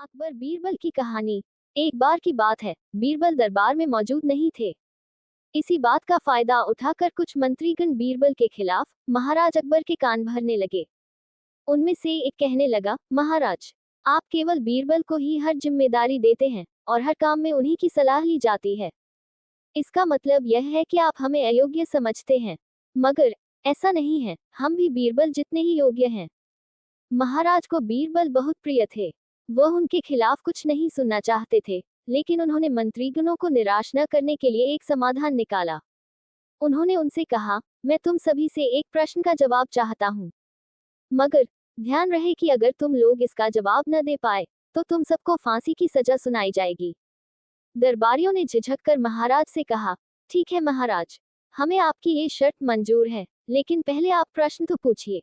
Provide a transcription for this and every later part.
अकबर बीरबल की कहानी। एक बार की बात है, बीरबल दरबार में मौजूद नहीं थे। इसी बात का फायदा उठाकर कुछ मंत्रीगण बीरबल के खिलाफ महाराज अकबर के कान भरने लगे। उनमें से एक कहने लगा, महाराज, आप केवल बीरबल को ही हर जिम्मेदारी देते हैं और हर काम में उन्हीं की सलाह ली जाती है। इसका मतलब यह है कि आप हमें अयोग्य समझते हैं। मगर ऐसा नहीं है, हम भी बीरबल जितने ही योग्य हैं। महाराज को बीरबल बहुत प्रिय थे। वह उनके खिलाफ कुछ नहीं सुनना चाहते थे, लेकिन उन्होंने मंत्रीगणों को निराश न करने के लिए एक समाधान निकाला। उन्होंने उनसे कहा, मैं तुम सभी से एक प्रश्न का जवाब चाहता हूँ, मगर ध्यान रहे कि अगर तुम लोग इसका जवाब न दे पाए तो तुम सबको फांसी की सजा सुनाई जाएगी। दरबारियों ने झिझक कर महाराज से कहा, ठीक है महाराज, हमें आपकी ये शर्त मंजूर है, लेकिन पहले आप प्रश्न तो पूछिए।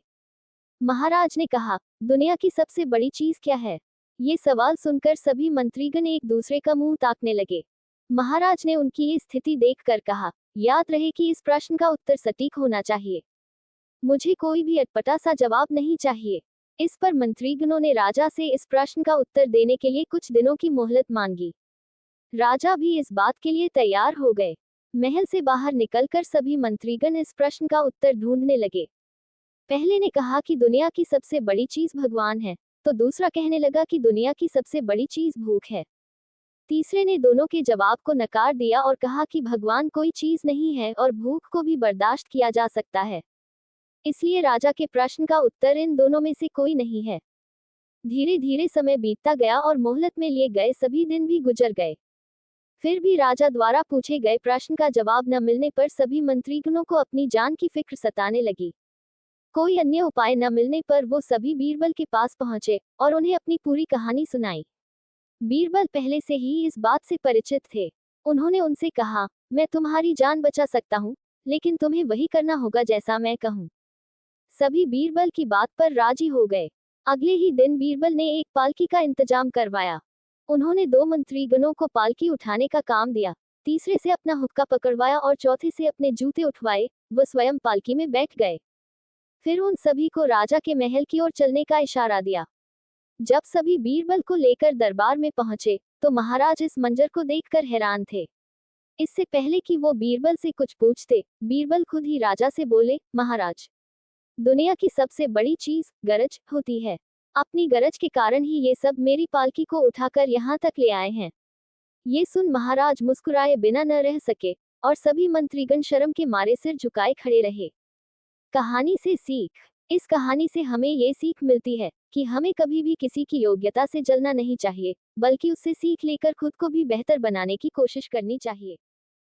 महाराज ने कहा, दुनिया की सबसे बड़ी चीज क्या है? ये सवाल सुनकर सभी मंत्रीगण एक दूसरे का मुंह ताकने लगे। महाराज ने उनकी ये स्थिति देखकर कहा, याद रहे कि इस प्रश्न का उत्तर सटीक होना चाहिए। मुझे कोई भी अटपटा सा जवाब नहीं चाहिए। इस पर मंत्रीगणों ने राजा से इस प्रश्न का उत्तर देने के लिए कुछ दिनों की मोहलत मांगी। राजा भी इस बात के लिए तैयार हो गए। महल से बाहर निकलकर सभी मंत्रीगण इस प्रश्न का उत्तर ढूंढने लगे। पहले ने कहा कि दुनिया की सबसे बड़ी चीज भगवान है, तो दूसरा कहने लगा कि दुनिया की सबसे बड़ी चीज भूख है। तीसरे ने दोनों के जवाब को नकार दिया और कहा कि भगवान कोई चीज नहीं है और भूख को भी बर्दाश्त किया जा सकता है। इसलिए राजा के प्रश्न का उत्तर इन दोनों में से कोई नहीं है। धीरे धीरे समय बीतता गया और मोहलत में लिए गए सभी दिन भी गुजर गए। फिर भी राजा द्वारा पूछे गए प्रश्न का जवाब न मिलने पर सभी मंत्रीगणों को अपनी जान की फिक्र सताने लगी। कोई अन्य उपाय न मिलने पर वो सभी बीरबल के पास पहुंचे और उन्हें अपनी पूरी कहानी सुनाई। बीरबल पहले से ही इस बात से परिचित थे। उन्होंने उनसे कहा, मैं तुम्हारी जान बचा सकता हूँ, लेकिन तुम्हें वही करना होगा जैसा मैं कहूँ। सभी बीरबल की बात पर राजी हो गए। अगले ही दिन बीरबल ने एक पालकी का इंतजाम करवाया। उन्होंने दो मंत्रीगणों को पालकी उठाने का काम दिया, तीसरे से अपना हुक्का पकड़वाया और चौथे से अपने जूते उठवाए। वह स्वयं पालकी में बैठ गए। फिर उन सभी को राजा के महल की ओर चलने का इशारा दिया। जब सभी बीरबल को लेकर दरबार में पहुंचे, तो महाराज इस मंजर को देखकर हैरान थे। इससे पहले कि वो बीरबल से कुछ पूछते, बीरबल खुद ही राजा से बोले, महाराज, दुनिया की सबसे बड़ी चीज गरज होती है। अपनी गरज के कारण ही ये सब मेरी पालकी को उठाकर यहाँ तक ले आए हैं। ये सुन महाराज मुस्कुराए बिना न रह सके और सभी मंत्रीगण शर्म के मारे सिर झुकाए खड़े रहे। कहानी से सीख। इस कहानी से हमें ये सीख मिलती है कि हमें कभी भी किसी की योग्यता से जलना नहीं चाहिए, बल्कि उससे सीख लेकर खुद को भी बेहतर बनाने की कोशिश करनी चाहिए।